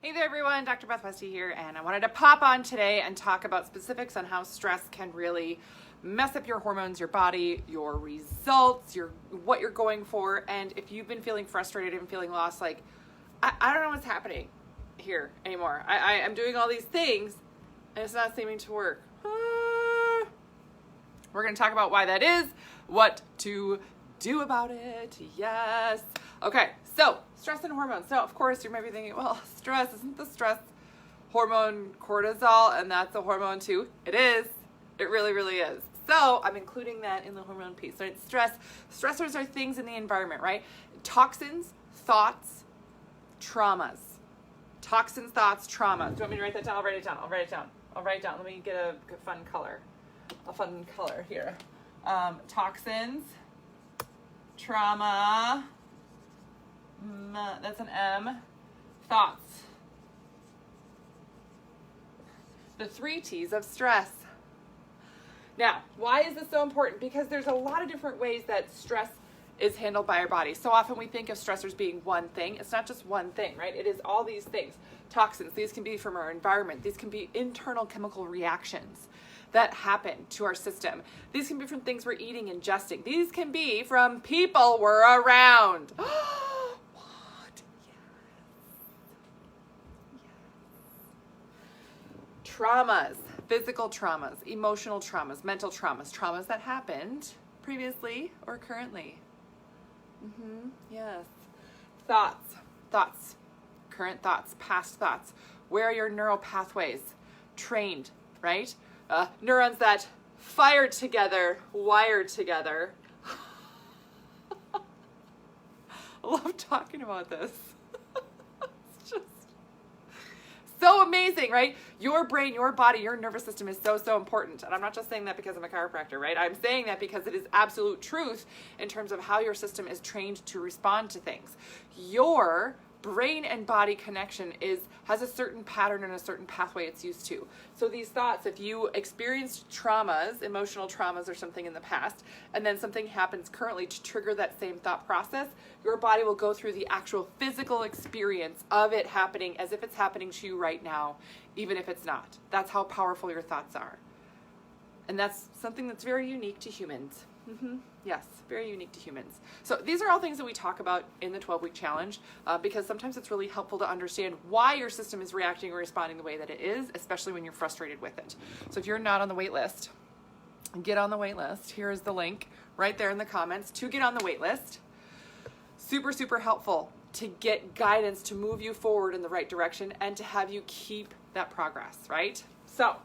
Hey there everyone, Dr. Beth Westy here, and I wanted to pop on today and talk about specifics on how stress can really mess up your hormones, your body, your results, what you're going for. And if you've been feeling frustrated and feeling lost, like, I don't know what's happening here anymore. I'm doing all these things and it's not seeming to work. We're going to talk about why that is, what to do about it. Yes. Okay, so stress and hormones. So of course you might be thinking, well, stress, isn't the stress hormone cortisol? And that's a hormone too. It is. It really, really is. So I'm including that in the hormone piece. So it's stress. Stressors are things in the environment, right? Toxins, thoughts, traumas. Toxins, thoughts, traumas. Do you want me to write that down? I'll write it down. I'll write it down. I'll write it down. Let me get a fun color. A fun color here. Toxins, trauma, that's an M, thoughts. The 3 T's of stress. Now, why is this so important? Because there's a lot of different ways that stress is handled by our body. So often we think of stressors being one thing. It's not just one thing, right? It is all these things. Toxins, these can be from our environment. These can be internal chemical reactions that happen to our system. These can be from things we're eating, ingesting. These can be from people we're around. What? Yes. Yes. Traumas, physical traumas, emotional traumas, mental traumas, traumas that happened previously or currently. Yes. Thoughts, current thoughts, past thoughts. Where are your neural pathways trained, right? Neurons that fired together, wired together. I love talking about this. It's just so amazing, right? Your brain, your body, your nervous system is so, so important. And I'm not just saying that because I'm a chiropractor, right? I'm saying that because it is absolute truth in terms of how your system is trained to respond to things. Your brain and body connection has a certain pattern and a certain pathway it's used to. So these thoughts, if you experienced traumas, emotional traumas or something in the past, and then something happens currently to trigger that same thought process, your body will go through the actual physical experience of it happening as if it's happening to you right now, even if it's not. That's how powerful your thoughts are. And that's something that's very unique to humans. Yes, very unique to humans. So these are all things that we talk about in the 12-week challenge because sometimes it's really helpful to understand why your system is reacting or responding the way that it is, especially when you're frustrated with it. So if you're not on the wait list, get on the wait list. Here is the link right there in the comments to get on the wait list. Super, super helpful to get guidance to move you forward in the right direction and to have you keep that progress, right? So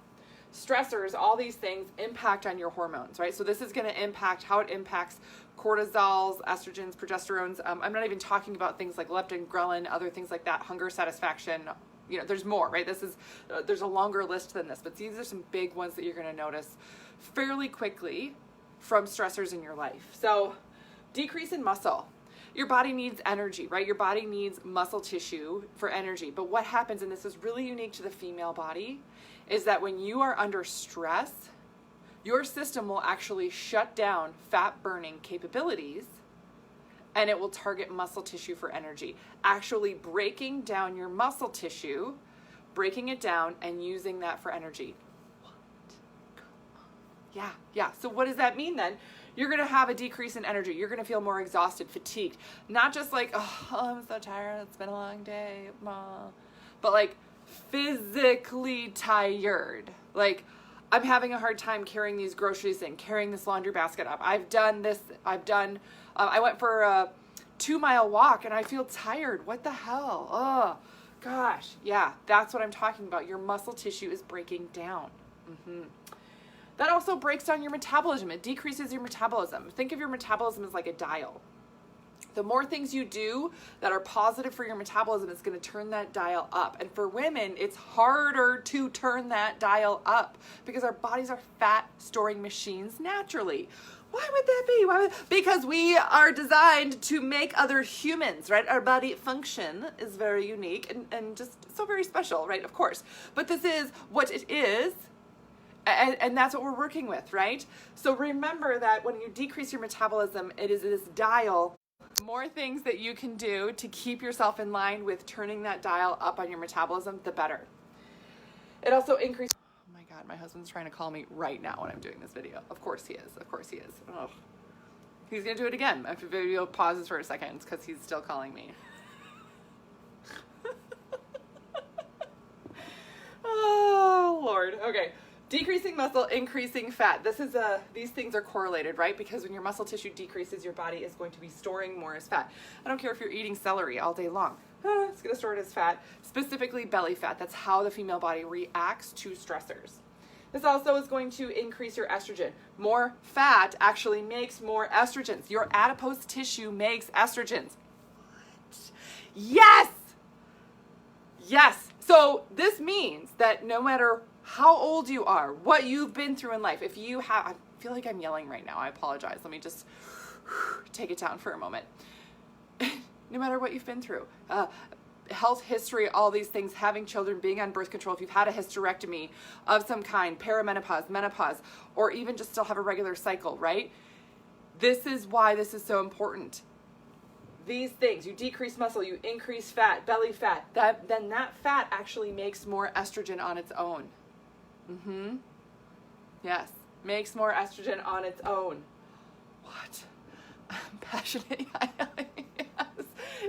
stressors, all these things impact on your hormones, right? So this is going to impact how it impacts cortisols, estrogens, progesterones. I'm not even talking about things like leptin, ghrelin, other things like that, hunger, satisfaction. You know, there's more, right? There's a longer list than this, but these are some big ones that you're going to notice fairly quickly from stressors in your life. So decrease in muscle. Your body needs energy, right? Your body needs muscle tissue for energy. But what happens, and this is really unique to the female body, is that when you are under stress, your system will actually shut down fat burning capabilities and it will target muscle tissue for energy, actually breaking down your muscle tissue, breaking it down and using that for energy. What? Yeah. So what does that mean then? You're going to have a decrease in energy. You're going to feel more exhausted, fatigued. Not just like, oh, I'm so tired. It's been a long day. But like physically tired. Like, I'm having a hard time carrying these groceries in, carrying this laundry basket up. I've done this. I went for a 2-mile walk and I feel tired. What the hell? Oh, gosh. Yeah, that's what I'm talking about. Your muscle tissue is breaking down. That also breaks down your metabolism. It decreases your metabolism. Think of your metabolism as like a dial. The more things you do that are positive for your metabolism, it's going to turn that dial up. And for women, it's harder to turn that dial up because our bodies are fat storing machines naturally. Why would that be? Because we are designed to make other humans, right? Our body function is very unique and just so very special, right? Of course. But this is what it is. And that's what we're working with, right? So remember that when you decrease your metabolism, it is this dial more things that you can do to keep yourself in line with turning that dial up on your metabolism, the better. It also increases. Oh my God, my husband's trying to call me right now when I'm doing this video. Of course he is. Of course he is. Oh. He's going to do it again. If the video pauses for a second, it's because he's still calling me. Oh, Lord. Okay. Decreasing muscle, increasing fat. These things are correlated, right? Because when your muscle tissue decreases, your body is going to be storing more as fat. I don't care if you're eating celery all day long. It's going to store it as fat, specifically belly fat. That's how the female body reacts to stressors. This also is going to increase your estrogen. More fat actually makes more estrogens. Your adipose tissue makes estrogens. What? Yes! Yes. So this means that no matter how old you are, what you've been through in life, if you have, I feel like I'm yelling right now. I apologize. Let me just take it down for a moment. No matter what you've been through, health history, all these things, having children, being on birth control, if you've had a hysterectomy of some kind, perimenopause, menopause, or even just still have a regular cycle, right? This is why this is so important. These things, you decrease muscle, you increase fat, belly fat, then that fat actually makes more estrogen on its own. Yes, makes more estrogen on its own. What? I'm passionate. Yes.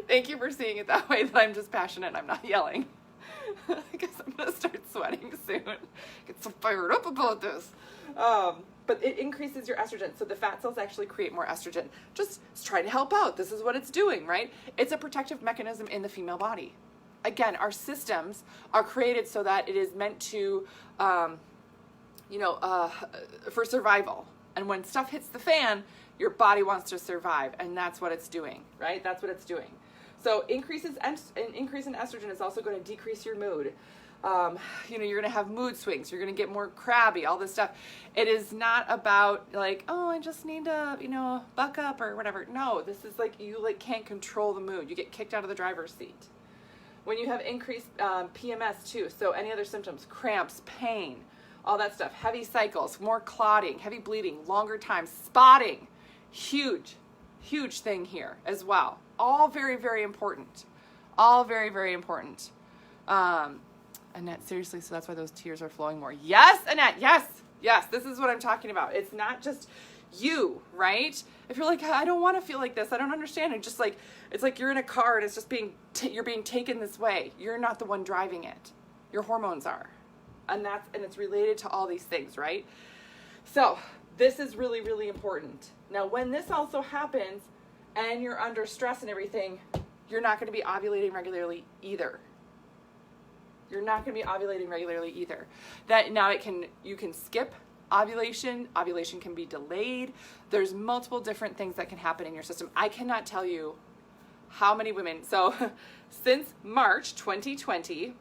Thank you for seeing it that way, that I'm just passionate. I'm not yelling. I guess I'm going to start sweating soon. Get so fired up about this. But it increases your estrogen. So the fat cells actually create more estrogen. Just try to help out. This is what it's doing, right? It's a protective mechanism in the female body. Again, our systems are created so that it is meant to, for survival. And when stuff hits the fan, your body wants to survive. And that's what it's doing, right? That's what it's doing. So an increase in estrogen is also going to decrease your mood. You're going to have mood swings. You're going to get more crabby, all this stuff. It is not about like, oh, I just need to, buck up or whatever. No, this is like, you can't control the mood. You get kicked out of the driver's seat. When you have increased PMS too, so any other symptoms, cramps, pain, all that stuff, heavy cycles, more clotting, heavy bleeding, longer time, spotting, huge thing here as well. All very, very important. All very, very important. Annette, seriously, so that's why those tears are flowing more. Yes, Annette, yes, this is what I'm talking about. It's not just you, right? If you're like, I don't want to feel like this, I don't understand. It's like you're in a car and it's just you're being taken this way. You're not the one driving it. Your hormones are. And it's related to all these things, right? So this is really, really important. Now, when this also happens and you're under stress and everything, you're not going to be ovulating regularly either. You're not going to be ovulating regularly either. That now you can skip ovulation. Ovulation can be delayed. There's multiple different things that can happen in your system. I cannot tell you how many women. So since March 2020,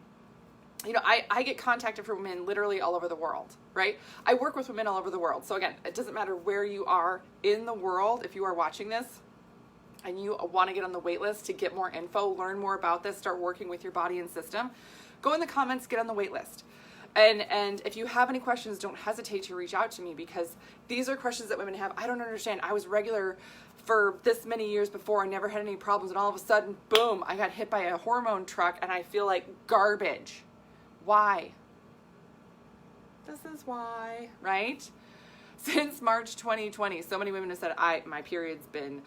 I get contacted from women literally all over the world, right? I work with women all over the world. So again, it doesn't matter where you are in the world. If you are watching this and you want to get on the wait list to get more info, learn more about this, start working with your body and system, go in the comments, get on the wait list. And if you have any questions, don't hesitate to reach out to me, because these are questions that women have. I don't understand. I was regular for this many years before. I never had any problems. And all of a sudden, boom, I got hit by a hormone truck and I feel like garbage. Why? This is why, right? Since March 2020, so many women have said, my period's been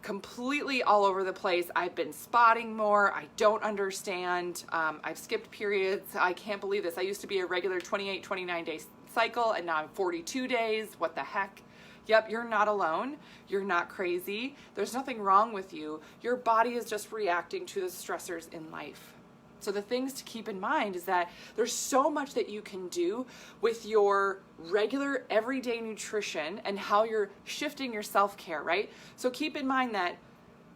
completely all over the place. I've been spotting more. I don't understand. I've skipped periods. I can't believe this. I used to be a regular 28, 29 day cycle, and now I'm 42 days. What the heck? Yep, you're not alone. You're not crazy. There's nothing wrong with you. Your body is just reacting to the stressors in life. So the things to keep in mind is that there's so much that you can do with your regular everyday nutrition and how you're shifting your self-care, right? So keep in mind that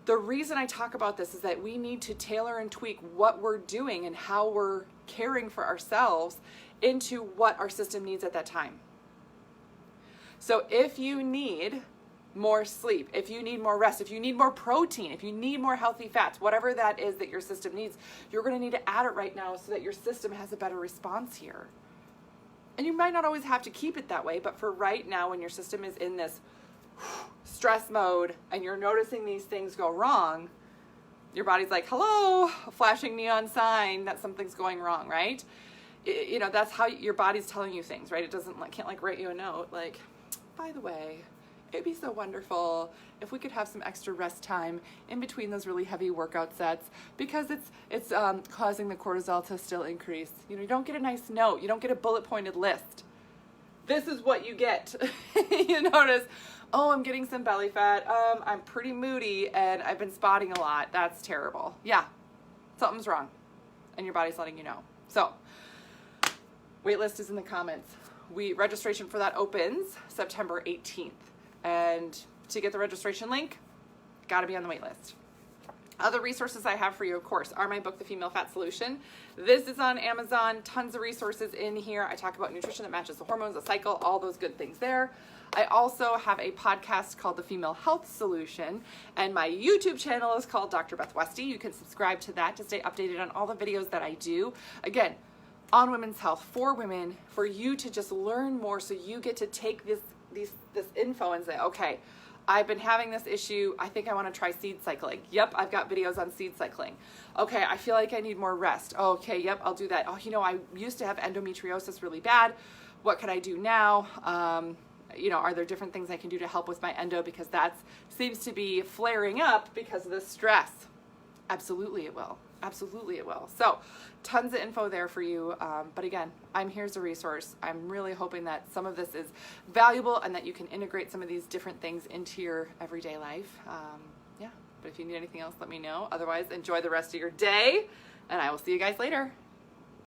the reason I talk about this is that we need to tailor and tweak what we're doing and how we're caring for ourselves into what our system needs at that time. So if you need more sleep, if you need more rest, if you need more protein, if you need more healthy fats, whatever that is that your system needs, you're going to need to add it right now so that your system has a better response here. And you might not always have to keep it that way, but for right now, when your system is in this stress mode and you're noticing these things go wrong, your body's like, hello, flashing neon sign that something's going wrong, right? You know, that's how your body's telling you things, right? It doesn't can't write you a note like, by the way, it'd be so wonderful if we could have some extra rest time in between those really heavy workout sets, because it's causing the cortisol to still increase. You know, you don't get a nice note. You don't get a bullet pointed list. This is what you get. You notice, oh, I'm getting some belly fat. I'm pretty moody and I've been spotting a lot. That's terrible. Yeah, something's wrong. And your body's letting you know. So, waitlist is in the comments. Registration for that opens September 18th. And to get the registration link, got to be on the wait list. Other resources I have for you, of course, are my book, The Female Fat Solution. This is on Amazon. Tons of resources in here. I talk about nutrition that matches the hormones, the cycle, all those good things there. I also have a podcast called The Female Health Solution, and my YouTube channel is called Dr. Beth Westy. You can subscribe to that to stay updated on all the videos that I do. Again, on women's health, for women, for you to just learn more so you get to take this info and say, okay, I've been having this issue. I think I want to try seed cycling. Yep, I've got videos on seed cycling. Okay, I feel like I need more rest. Okay, yep, I'll do that. Oh, you know, I used to have endometriosis really bad. What can I do now? You know, are there different things I can do to help with my endo, because that seems to be flaring up because of the stress? Absolutely it will. Absolutely it will. So tons of info there for you. But again, I'm here as a resource. I'm really hoping that some of this is valuable and that you can integrate some of these different things into your everyday life. Yeah, but if you need anything else, let me know. Otherwise, enjoy the rest of your day, and I will see you guys later.